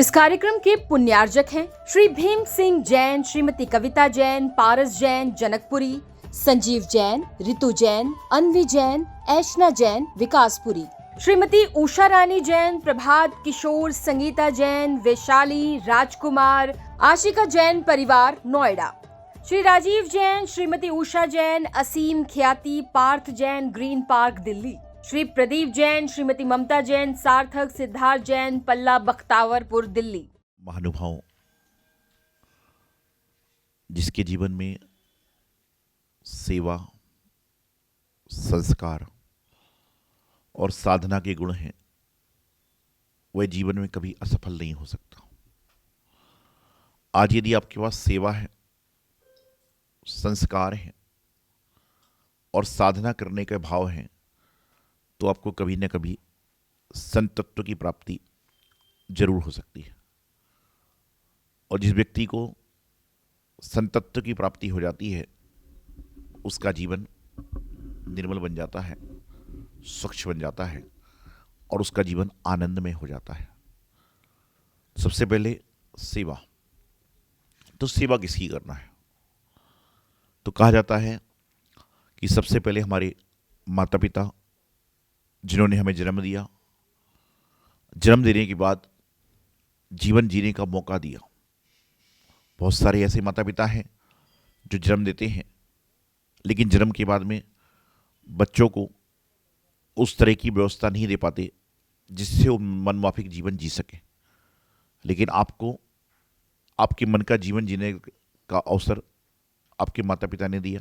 इस कार्यक्रम के पुण्यार्जक हैं श्री भीम सिंह जैन, श्रीमती कविता जैन, पारस जैन, जनकपुरी, संजीव जैन, रितु जैन, अन्वी जैन, ऐशना जैन, विकासपुरी, श्रीमती उषा रानी जैन, प्रभात किशोर, संगीता जैन, वैशाली, राजकुमार, आशिका जैन परिवार, नोएडा, श्री राजीव जैन, श्रीमती उषा जैन, असीम ख्याति, पार्थ जैन, ग्रीन पार्क, दिल्ली, श्री प्रदीप जैन, श्रीमती ममता जैन, सार्थक, सिद्धार्थ जैन, पल्ला, बख्तावरपुर, दिल्ली। महानुभाव जिसके जीवन में सेवा, संस्कार और साधना के गुण हैं, वह जीवन में कभी असफल नहीं हो सकता। आज यदि आपके पास सेवा है, संस्कार है और साधना करने का भाव है, तो आपको कभी न कभी संत तत्व की प्राप्ति जरूर हो सकती है। और जिस व्यक्ति को संत तत्व की प्राप्ति हो जाती है, उसका जीवन निर्मल बन जाता है, स्वच्छ बन जाता है और उसका जीवन आनंद में हो जाता है। सबसे पहले सेवा। तो सेवा किसकी करना है? तो कहा जाता है कि सबसे पहले हमारे माता पिता जिन्होंने हमें जन्म दिया, जन्म देने के बाद जीवन जीने का मौका दिया। बहुत सारे ऐसे माता पिता हैं जो जन्म देते हैं, लेकिन जन्म के बाद में बच्चों को उस तरह की व्यवस्था नहीं दे पाते जिससे वो मनमाफिक जीवन जी सके। लेकिन आपको आपके मन का जीवन जीने का अवसर आपके माता पिता ने दिया,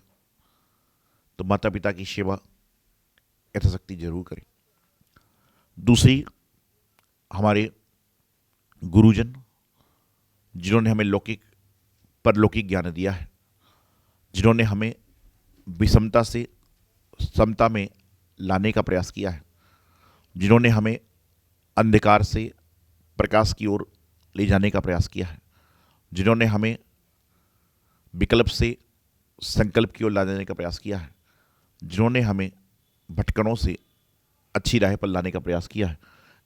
तो माता पिता की सेवा यथाशक्ति जरूर करें। दूसरी, हमारे गुरुजन जिन्होंने हमें लौकिक परलौकिक ज्ञान दिया है, जिन्होंने हमें विषमता से समता में लाने का प्रयास किया है, जिन्होंने हमें अंधकार से प्रकाश की ओर ले जाने का प्रयास किया है, जिन्होंने हमें विकल्प से संकल्प की ओर ला जाने का प्रयास किया है, जिन्होंने हमें भटकनों से अच्छी राह पर लाने का प्रयास किया है,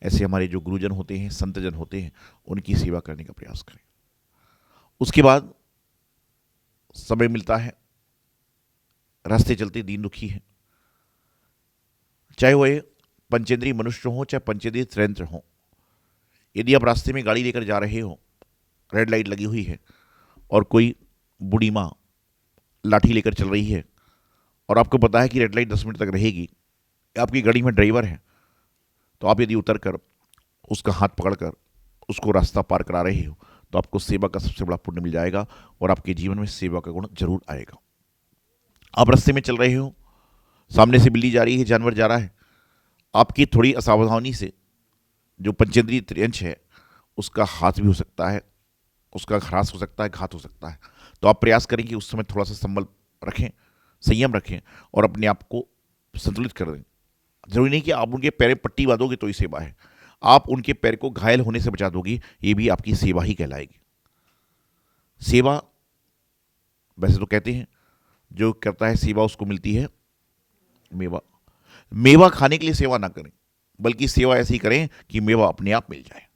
ऐसे हमारे जो गुरुजन होते हैं, संतजन होते हैं, उनकी सेवा करने का प्रयास करें। उसके बाद समय मिलता है, रास्ते चलते दीन दुखी हैं, चाहे वह पंचेंद्रीय मनुष्य हो, चाहे पंचेंद्रीय त्रयंत्र हो। यदि आप रास्ते में गाड़ी लेकर जा रहे हो, रेड लाइट लगी हुई है और कोई बूढ़ी माँ लाठी लेकर चल रही है और आपको पता है कि रेड लाइट 10 मिनट तक रहेगी, आपकी गाड़ी में ड्राइवर है, तो आप यदि उतर कर उसका हाथ पकड़कर उसको रास्ता पार करा रहे हो, तो आपको सेवा का सबसे बड़ा पुण्य मिल जाएगा और आपके जीवन में सेवा का गुण जरूर आएगा। आप रास्ते में चल रहे हो, सामने से बिल्ली जा रही है, जानवर जा रहा है, आपकी थोड़ी असावधानी से जो पंचेंद्रीय त्रियंश है उसका हाथ भी हो सकता है, उसका ह्रास हो सकता है, घात हो सकता है। तो आप प्रयास करें कि उस समय थोड़ा सा संभल रखें, संयम रखें और अपने आप को संतुलित कर दें। जरूरी नहीं कि आप उनके पैर में पट्टी बांधोगे तो ही सेवा है, आप उनके पैर को घायल होने से बचा दोगी, ये भी आपकी सेवा ही कहलाएगी। सेवा, वैसे तो कहते हैं जो करता है सेवा उसको मिलती है मेवा। मेवा खाने के लिए सेवा ना करें, बल्कि सेवा ऐसी करें कि मेवा अपने आप मिल जाए।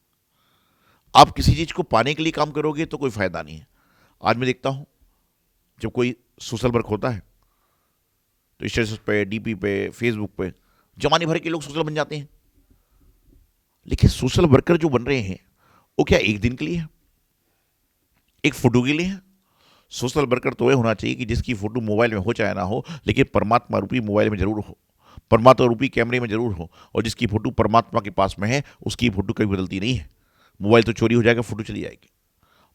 आप किसी चीज को पाने के लिए काम करोगे तो कोई फायदा नहीं है। आज मैं देखता हूं जब कोई सोशल वर्क होता है तो स्टेटस पे, डीपी पे, फेसबुक पे जमाने भर के लोग सोशल बन जाते हैं, लेकिन सोशल वर्कर जो बन रहे हैं वो क्या एक दिन के लिए है, एक फोटो के लिए है? सोशल वर्कर तो वह होना चाहिए कि जिसकी फोटो मोबाइल में हो चाहे ना हो, लेकिन परमात्मा रूपी मोबाइल में जरूर हो, परमात्मा रूपी कैमरे में जरूर हो, और जिसकी फोटो परमात्मा के पास में है उसकी फोटो कभी बदलती नहीं है। मोबाइल तो चोरी हो जाएगा, फोटो चली जाएगी,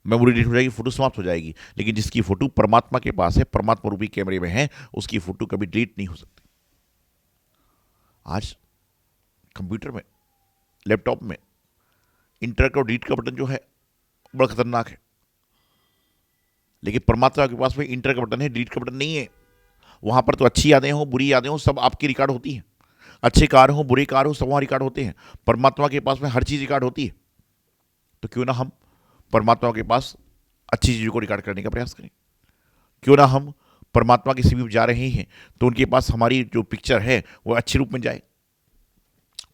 मेमोरी डिलीट हो जाएगी, फोटो समाप्त हो जाएगी, लेकिन जिसकी फोटो परमात्मा के पास है, परमात्मा रूपी कैमरे में है, उसकी फोटो कभी डिलीट नहीं हो सकती। आज कंप्यूटर में, लैपटॉप में इंटर का और डिलीट का बटन जो है बड़ा खतरनाक है, लेकिन परमात्मा के पास में इंटर का बटन है, डिलीट का बटन नहीं है। वहां पर तो अच्छी यादें हो, बुरी यादें हो, सब आपकी रिकॉर्ड होती हैं। अच्छे कार्य हो, बुरे कार्य हो, सब वहां रिकॉर्ड होते हैं। परमात्मा के पास में हर चीज रिकॉर्ड होती है। तो क्यों ना हम परमात्मा के पास अच्छी चीज़ों को रिकॉर्ड करने का प्रयास करें। क्यों ना हम परमात्मा के समीप जा रहे हैं तो उनके पास हमारी जो पिक्चर है वो अच्छे रूप में जाए।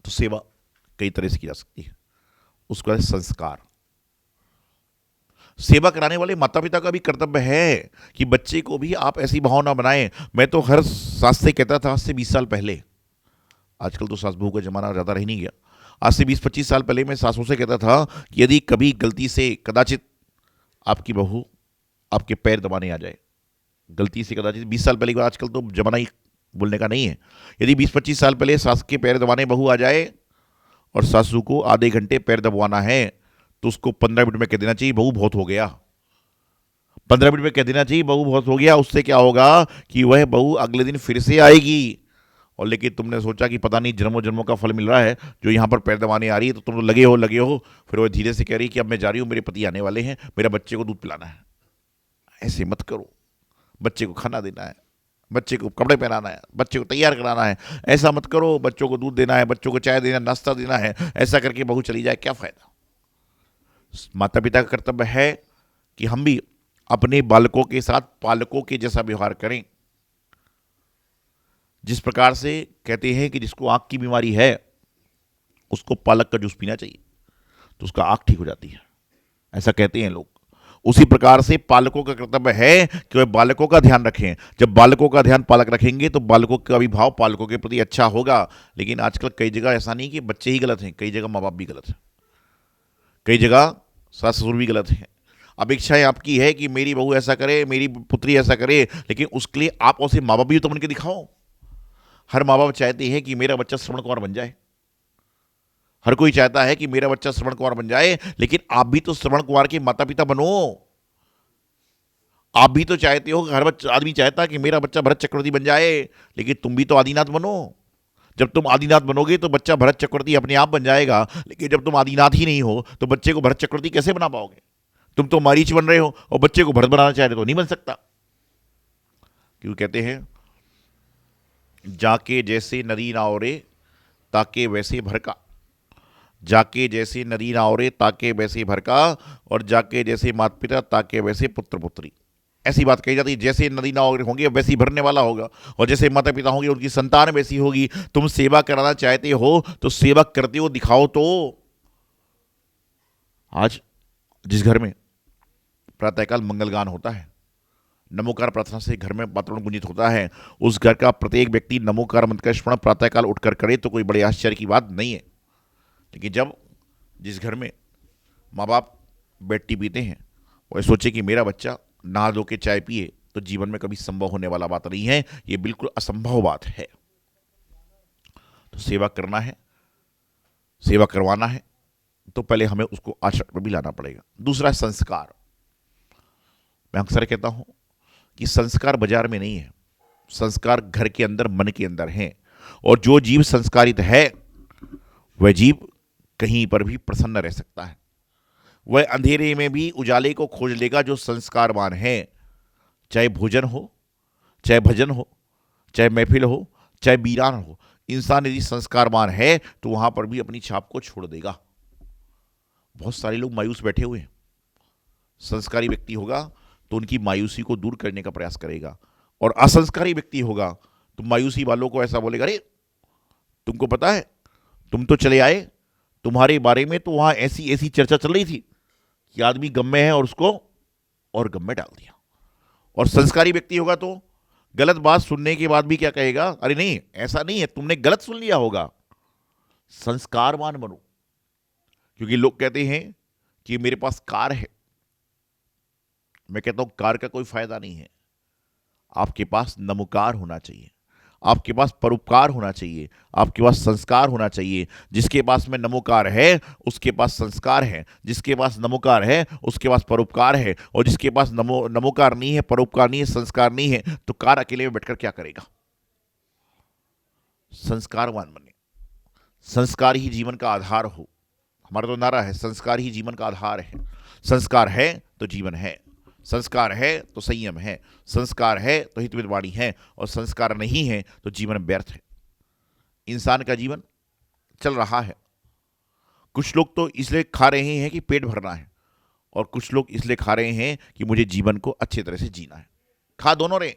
तो सेवा कई तरह से की जा सकती है। उसका है संस्कार। सेवा कराने वाले माता पिता का भी कर्तव्य है कि बच्चे को भी आप ऐसी भावना बनाएं। मैं तो हर सास से कहता था, आज से 20 साल पहले, आजकल तो सास बहू का जमाना ज़्यादा रह नहीं गया, आज से 20-25 साल पहले मैं सासों से कहता था कि यदि कभी गलती से कदाचित आपकी बहू आपके पैर दबाने आ जाए, गलती से कदाचित 20 साल पहले की बात, आजकल तो जमाना ही बोलने का नहीं है, यदि 20-25 साल पहले सास के पैर दबाने बहू आ जाए और सासू को आधे घंटे पैर दबवाना है, तो उसको 15 मिनट में कह देना चाहिए बहू बहुत हो गया। 15 मिनट में कह देना चाहिए बहू बहुत हो गया। उससे क्या होगा कि वह बहू अगले दिन फिर से आएगी। और लेकिन तुमने सोचा कि पता नहीं जन्मों जन्मों का फल मिल रहा है, जो यहाँ पर पैर दबाने आ रही है, तो तुम तो लगे हो। फिर वह धीरे से कह रही कि अब मैं जा रही हूँ, मेरे पति आने वाले हैं, मेरा बच्चे को दूध पिलाना है। ऐसे मत करो। बच्चे को खाना देना है, बच्चे को कपड़े पहनाना है, बच्चे को तैयार कराना है। ऐसा मत करो। बच्चों को दूध देना है, बच्चों को चाय देना, नाश्ता देना है, ऐसा करके बहू चली जाए, क्या फ़ायदा। माता पिता का कर्तव्य है कि हम भी अपने बालकों के साथ पालकों के जैसा व्यवहार करें। जिस प्रकार से कहते हैं कि जिसको आँख की बीमारी है उसको पालक का जूस पीना चाहिए तो उसका आँख ठीक हो जाती है, ऐसा कहते हैं लोग। उसी प्रकार से पालकों का कर्तव्य है कि वह बालकों का ध्यान रखें। जब बालकों का ध्यान पालक रखेंगे तो बालकों का भी भाव पालकों के प्रति अच्छा होगा। लेकिन आजकल कई जगह ऐसा नहीं कि बच्चे ही गलत हैं, कई जगह माँ बाप भी गलत हैं, कई जगह सास ससुर भी गलत हैं। अपेक्षाएं आपकी है कि मेरी बहू ऐसा करे, मेरी पुत्री ऐसा करे, लेकिन उसके लिए आप उसे माँ बाप भी तो बन के दिखाओ। हर माँ बाप चाहते हैं कि मेरा बच्चा श्रवण कुमार बन जाए, हर कोई चाहता है कि मेरा बच्चा श्रवण कुमार बन जाए, लेकिन आप भी तो श्रवण कुमार के माता पिता बनो। आप भी तो चाहते हो, हर बच्चा आदमी चाहता है कि मेरा बच्चा भरत चक्रवर्ती बन जाए, लेकिन तुम भी तो आदिनाथ बनो। जब तुम आदिनाथ बनोगे तो बच्चा भरत चक्रवर्ती अपने आप बन जाएगा, लेकिन जब तुम आदिनाथ ही नहीं हो तो बच्चे को भरत चक्रवर्ती कैसे बना पाओगे। तुम तो मरीच बन रहे हो और बच्चे को भरत बनाना चाह रहे हो, तो नहीं बन सकता। क्यों कहते हैं, जाके जैसे नदी ना ओरे ताके वैसे भरका, जाके जैसे नदी ना ओरे ताके वैसे भरका, और जाके जैसे माता पिता ताके वैसे पुत्र पुत्री। ऐसी बात कही जाती है, जैसे नदी ना होंगे वैसी भरने वाला होगा, और जैसे माता पिता होंगे उनकी संतान वैसी होगी। तुम सेवा कराना चाहते हो तो सेवा करते हो दिखाओ। तो आज जिस घर में प्रातःकाल मंगलगान होता है, नमोकार प्रार्थना से घर में वातावरण गुंजित होता है, उस घर का प्रत्येक व्यक्ति नमोकार मंत्र का स्मरण प्रातःकाल उठकर करे तो कोई बड़े आश्चर्य की बात नहीं है। लेकिन जब जिस घर में माँ बाप बेड टी पीते हैं, वह सोचे कि मेरा बच्चा नहा धो के चाय पिए, तो जीवन में कभी संभव होने वाला बात नहीं है, ये बिल्कुल असंभव बात है। तो सेवा करना है, सेवा करवाना है, तो पहले हमें उसको आचरण में भी लाना पड़ेगा। दूसरा संस्कार। मैं अक्सर कहता हूं कि संस्कार बाजार में नहीं है, संस्कार घर के अंदर, मन के अंदर है। और जो जीव संस्कारित है वह जीव कहीं पर भी प्रसन्न रह सकता है। वह अंधेरे में भी उजाले को खोज लेगा जो संस्कारवान है। चाहे भोजन हो, चाहे भजन हो, चाहे महफिल हो, चाहे वीरान हो, इंसान यदि संस्कारवान है तो वहां पर भी अपनी छाप को छोड़ देगा। बहुत सारे लोग मायूस बैठे हुए हैं। संस्कारी व्यक्ति होगा तो उनकी मायूसी को दूर करने का प्रयास करेगा, और असंस्कारी व्यक्ति होगा तो मायूसी वालों को ऐसा बोलेगा, अरे तुमको पता है, तुम तो चले आए, तुम्हारे बारे में तो वहां ऐसी ऐसी चर्चा चल रही थी कि आदमी गम में है और उसको और गम में डाल दिया। और संस्कारी व्यक्ति होगा तो गलत बात सुनने के बाद भी क्या कहेगा, अरे नहीं ऐसा नहीं है, तुमने गलत सुन लिया होगा। संस्कारवान बनो। क्योंकि लोग कहते हैं कि मेरे पास कार है, मैं कहता हूं कार का कोई फायदा नहीं है। आपके पास नमोकार होना चाहिए, आपके पास परोपकार होना चाहिए, आपके पास संस्कार होना चाहिए। जिसके पास में नमोकार है उसके पास संस्कार है, जिसके पास नमोकार है उसके पास परोपकार है, और जिसके पास नमोकार नहीं है, परोपकार नहीं है, संस्कार नहीं है, तो कार अकेले में बैठकर क्या करेगा। संस्कारवान बने। संस्कार ही जीवन का आधार हो। हमारा तो नारा है, संस्कार ही जीवन का आधार है। संस्कार है तो जीवन है, संस्कार है तो संयम है, संस्कार है तो हितविद वाणी है, और संस्कार नहीं है तो जीवन व्यर्थ है। इंसान का जीवन चल रहा है। कुछ लोग तो इसलिए खा रहे हैं कि पेट भरना है, और कुछ लोग इसलिए खा रहे हैं कि मुझे जीवन को अच्छी तरह से जीना है। खा दोनों रहे।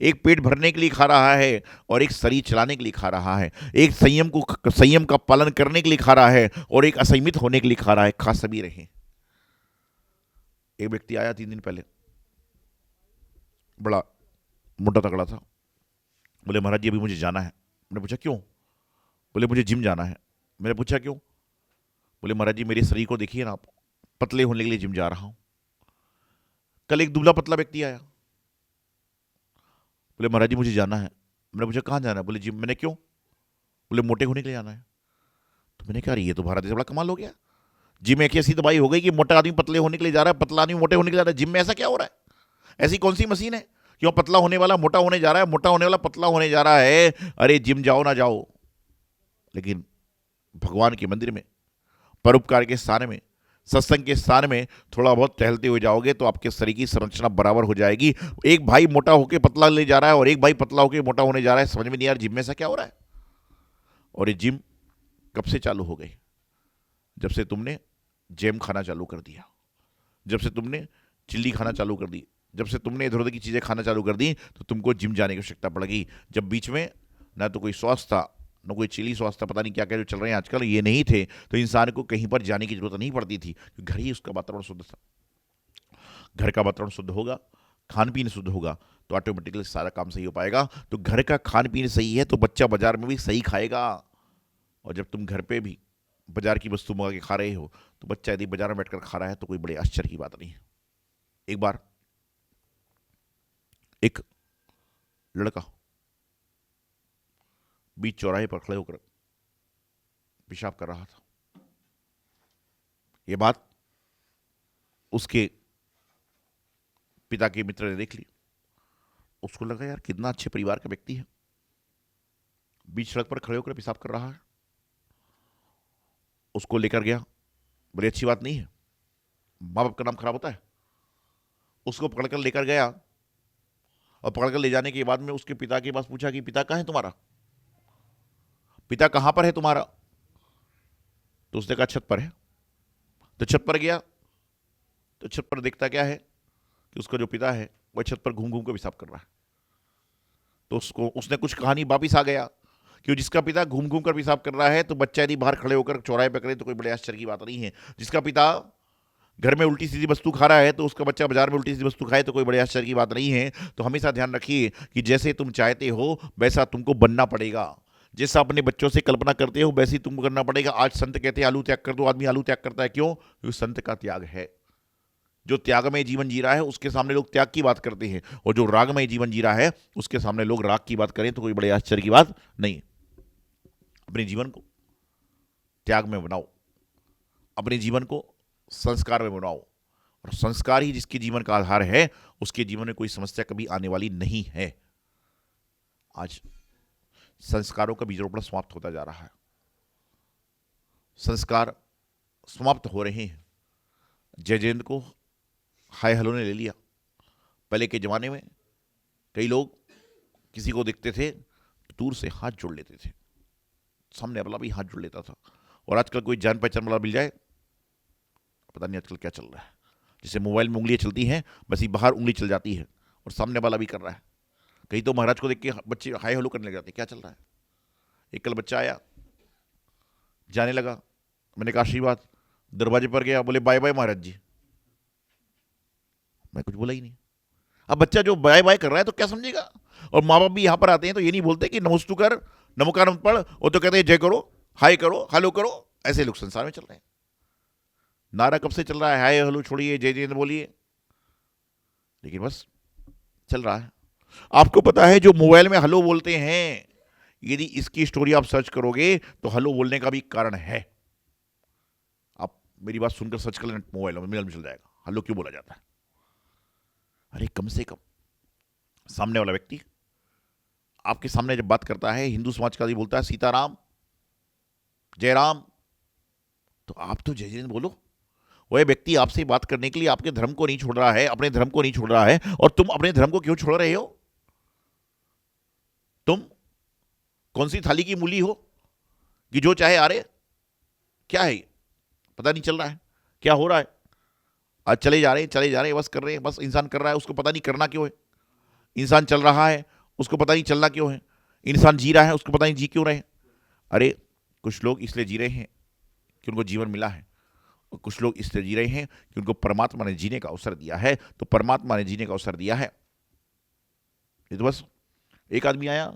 एक पेट भरने के लिए खा रहा है और एक शरीर चलाने के लिए खा रहा है। एक संयम का पालन करने के लिए खा रहा है और एक असंयमित होने के लिए खा रहा है। खा सभी रहे। एक व्यक्ति आया 3 दिन पहले, बड़ा मोटा तगड़ा था। बोले महाराज जी अभी मुझे जाना है। मैंने पूछा क्यों? बोले मुझे जिम जाना है। मैंने पूछा क्यों? बोले महाराज जी मेरे शरीर को देखिए ना आप, पतले होने के लिए जिम जा रहा हूं। कल एक दुबला पतला व्यक्ति आया, बोले महाराज जी मुझे जाना है। मैंने पूछा कहाँ जाना है? बोले जिम। मैंने क्यों? बोले मोटे होने के लिए जाना है। तो मैंने कहा ये तो भारत से बड़ा कमाल हो गया। जिम एक ऐसी दवाई हो गई कि मोटा आदमी पतले होने के लिए जा रहा है, पतला आदमी मोटे होने के लिए जा रहा है। जिम में ऐसा क्या हो रहा है? ऐसी कौन सी मशीन है क्यों पतला होने वाला मोटा होने जा रहा है, मोटा होने वाला पतला होने जा रहा है? अरे जिम जाओ ना जाओ, लेकिन भगवान के मंदिर में, परोपकार के स्थान में, सत्संग के स्थान में थोड़ा बहुत टहलते हुए जाओगे तो आपके शरीर की संरचना बराबर हो जाएगी। एक भाई मोटा होकर पतला ले जा रहा है और एक भाई पतला होकर मोटा होने जा रहा है, समझ में नहीं यार जिम में ऐसा क्या हो रहा है? और ये जिम कब से चालू हो गई? जब से तुमने जैम खाना चालू कर दिया, जब से तुमने चिल्ली खाना चालू कर दी, जब से तुमने इधर उधर की चीज़ें खाना चालू कर दी, तो तुमको जिम जाने की आवश्यकता पड़ गई। जब बीच में ना तो कोई स्वास्थ्य था, ना कोई चिली स्वास्थ्य, पता नहीं क्या क्या जो चल रहे हैं आजकल, ये नहीं थे, तो इंसान को कहीं पर जाने की जरूरत नहीं पड़ती थी, घर ही उसका वातावरण शुद्ध था। घर का वातावरण शुद्ध होगा, खान पीन शुद्ध होगा, तो ऑटोमेटिकली सारा काम सही हो पाएगा। तो घर का खान पीन सही है तो बच्चा बाजार में भी सही खाएगा। और जब तुम घर पे भी बाजार की वस्तु मंगा के खा रहे हो, तो बच्चा यदि बाजार में बैठकर खा रहा है तो कोई बड़े आश्चर्य की बात नहीं है। एक बार एक लड़का बीच चौराहे पर खड़े होकर पेशाब कर रहा था। यह बात उसके पिता के मित्र ने देख ली। उसको लगा यार कितना अच्छे परिवार का व्यक्ति है, बीच सड़क पर खड़े होकर पेशाब कर रहा है। उसको लेकर गया, बड़ी अच्छी बात नहीं है, माँ बाप का नाम खराब होता है। उसको पकड़कर लेकर गया और पकड़कर ले जाने के बाद में उसके पिता के पास पूछा कि पिता कहाँ है तुम्हारा, पिता कहाँ पर है तुम्हारा? तो उसने कहा छत पर है। तो छत पर गया, तो छत पर देखता क्या है कि उसका जो पिता है वह छत पर घूम घूम कर पेशाब कर रहा है। तो उसने कुछ कहानी वापिस आ गया कि जिसका पिता घूम घूम कर पेशाब कर रहा है, तो बच्चा यदि बाहर खड़े होकर चौराहे पर करे तो कोई बड़े आश्चर्य की बात नहीं है। जिसका पिता घर में उल्टी सीधी वस्तु खा रहा है, तो उसका बच्चा बाजार में उल्टी सीधी वस्तु खाए तो कोई बड़े आश्चर्य की बात नहीं है। तो हमेशा ध्यान रखिए कि जैसे तुम चाहते हो वैसा तुमको बनना पड़ेगा। जैसा अपने बच्चों से कल्पना करते हो वैसे ही तुमको करना पड़ेगा। आज संत कहते हैं आलू त्याग कर दो, आदमी आलू त्याग करता है, क्यों? क्योंकि संत का त्याग है। जो त्यागमय जीवन जी रहा है उसके सामने लोग त्याग की बात करते हैं, और जो रागमय जीवन जी रहा है उसके सामने लोग राग की बात करें तो कोई बड़े आश्चर्य की बात नहीं। अपने जीवन को त्याग में बनाओ, अपने जीवन को संस्कार में बनाओ, और संस्कार ही जिसके जीवन का आधार है उसके जीवन में कोई समस्या कभी आने वाली नहीं है। आज संस्कारों का बीजरोपण समाप्त होता जा रहा है, संस्कार समाप्त हो रहे हैं। जयजयंत को हाय हेलो ने ले लिया। पहले के जमाने में कई लोग किसी को देखते थे तो दूर से हाथ जोड़ लेते थे, सामने वाला भी हाथ जोड़ लेता था। और आजकल कोई जान पहचान वाला मिल जाए, पता नहीं आजकल क्या चल रहा है, जैसे मोबाइल में उंगलियां चलती हैं बस ही बाहर उंगली चल जाती है और सामने वाला भी कर रहा है। कहीं तो महाराज को देख के बच्चे हाय हेलो करने लग जाते, क्या चल रहा है? एक कल बच्चा आया, जाने लगा, मैंने कहा आशीर्वाद, दरवाजे पर गया, बोले बाय बाय महाराज जी। मैं कुछ बोला ही नहीं। अब बच्चा जो बाय बाय कर रहा है तो क्या समझेगा? और माँ बाप भी यहां पर आते हैं तो ये नहीं बोलते कि नमस्तु कर, नमोकार पढ़, और तो कहते हैं जय करो, हाय करो, हेलो करो। ऐसे लोग संसार में चल रहे हैं। नारा कब से चल रहा है, हाय हेलो छोड़िए, जय जय बोलिए, लेकिन बस चल रहा है। आपको पता है जो मोबाइल में हेलो बोलते हैं, यदि इसकी स्टोरी आप सर्च करोगे तो हेलो बोलने का भी कारण है। आप मेरी बात सुनकर सर्च कर लेना मोबाइल में, चल जाएगा हेलो क्यों बोला जाता है। अरे कम से कम सामने वाला व्यक्ति आपके सामने जब बात करता है, हिंदू समाज का भी बोलता है सीताराम, जयराम, तो आप तो जय जय बोलो। वह व्यक्ति आपसे बात करने के लिए आपके धर्म को नहीं छोड़ रहा है, अपने धर्म को नहीं छोड़ रहा है, और तुम अपने धर्म को क्यों छोड़ रहे हो? तुम कौन सी थाली की मूली हो कि जो चाहे आ रहे? क्या है ये? पता नहीं चल रहा है क्या हो रहा है। आज चले जा रहे हैं, बस कर रहे हैं, बस इंसान कर रहा है, उसको पता नहीं करना क्यों है। इंसान चल रहा है, उसको पता नहीं चलना क्यों है। इंसान जी रहा है, उसको पता नहीं जी क्यों रहे। अरे कुछ लोग इसलिए जी रहे हैं कि उनको जीवन मिला है, और कुछ लोग इसलिए जी रहे हैं कि उनको परमात्मा ने जीने का अवसर दिया है, तो परमात्मा ने जीने का अवसर दिया है। ये तो बस एक आदमी आया,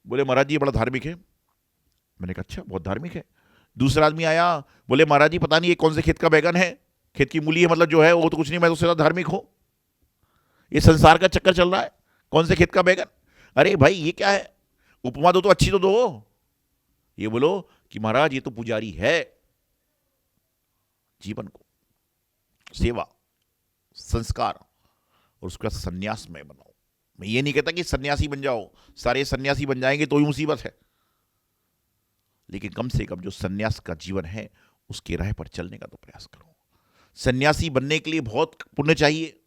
बोले महाराज जी बड़ा धार्मिक है। मैंने कहा अच्छा, बहुत धार्मिक है। दूसरा आदमी आया, बोले महाराज जी पता नहीं ये कौन से खेत का बैगन है, खेत की मूली है, मतलब जो है वो तो कुछ नहीं, मैं तो उससे ज्यादा धार्मिक हूं। ये संसार का चक्कर चल रहा है, कौन से खेत का बैगन। अरे भाई ये क्या है, उपमा दो तो अच्छी तो दो। ये बोलो कि महाराज ये तो पुजारी है। जीवन को सेवा, संस्कार और उसका सन्यास में बनाओ। मैं ये नहीं कहता कि सन्यासी बन जाओ, सारे सन्यासी बन जाएंगे तो ही मुसीबत है, लेकिन कम से कम जो सन्यास का जीवन है उसके राह पर चलने का तो प्रयास करो। सन्यासी बनने के लिए बहुत पुण्य चाहिए।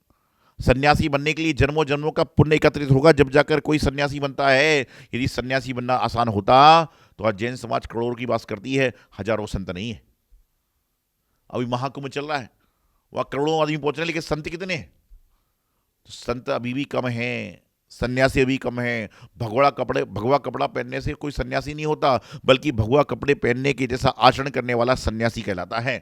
सन्यासी बनने के लिए जन्मों जन्मों का पुण्य एकत्रित होगा, जब जाकर कोई सन्यासी बनता है। यदि सन्यासी बनना आसान होता तो आज जैन समाज करोड़ों की बात करती है, हजारों संत नहीं है। अभी महाकुंभ चल रहा है, वहां करोड़ों आदमी पहुंच रहे हैं, लेकिन संत कितने हैं? तो संत अभी भी कम हैं, सन्यासी अभी कम हैं। भगवा कपड़ा पहनने से कोई सन्यासी नहीं होता, बल्कि भगवा कपड़े पहनने के जैसा आचरण करने वाला सन्यासी कहलाता है।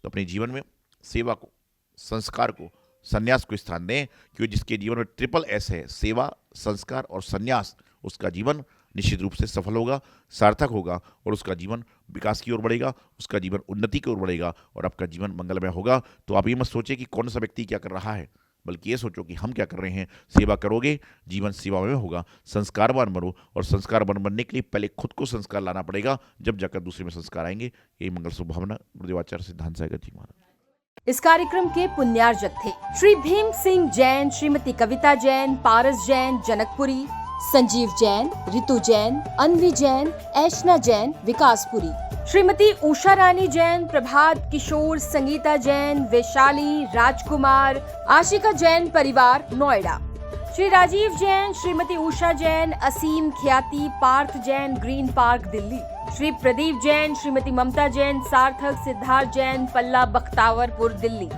तो अपने जीवन में सेवा को, संस्कार को, सन्यास को स्थान दें, क्योंकि जिसके जीवन में ट्रिपल एस है, सेवा, संस्कार और सन्यास, उसका जीवन निश्चित रूप से सफल होगा, सार्थक होगा और उसका जीवन विकास की ओर बढ़ेगा, उसका जीवन उन्नति की ओर बढ़ेगा और आपका जीवन मंगलमय होगा। तो आप ये मत सोचे कि कौन सा व्यक्ति क्या कर रहा है, बल्कि ये सोचो कि हम क्या कर रहे हैं। सेवा करोगे, जीवन सेवा में होगा। संस्कारवान बनो, और संस्कारवान बनने के लिए पहले खुद को संस्कार लाना पड़ेगा, जब जाकर दूसरे में संस्कार आएंगे। यही मंगल शुभभावना गुरुदेवाचार्य सिद्धांत सागर जी महाराज। इस कार्यक्रम के पुण्यार्जक थे श्री भीम सिंह जैन, श्रीमती कविता जैन, पारस जैन जनकपुरी, संजीव जैन, रितु जैन, अन्वी जैन, ऐशना जैन विकासपुरी, श्रीमती उषा रानी जैन, प्रभात किशोर, संगीता जैन, वैशाली, राजकुमार, आशिका जैन परिवार नोएडा, श्री राजीव जैन, श्रीमती उषा जैन, असीम ख्याति, पार्थ जैन, ग्रीन पार्क दिल्ली, श्री प्रदीप जैन, श्रीमती ममता जैन, सार्थक, सिद्धार्थ जैन, पल्ला बख्तावरपुर दिल्ली।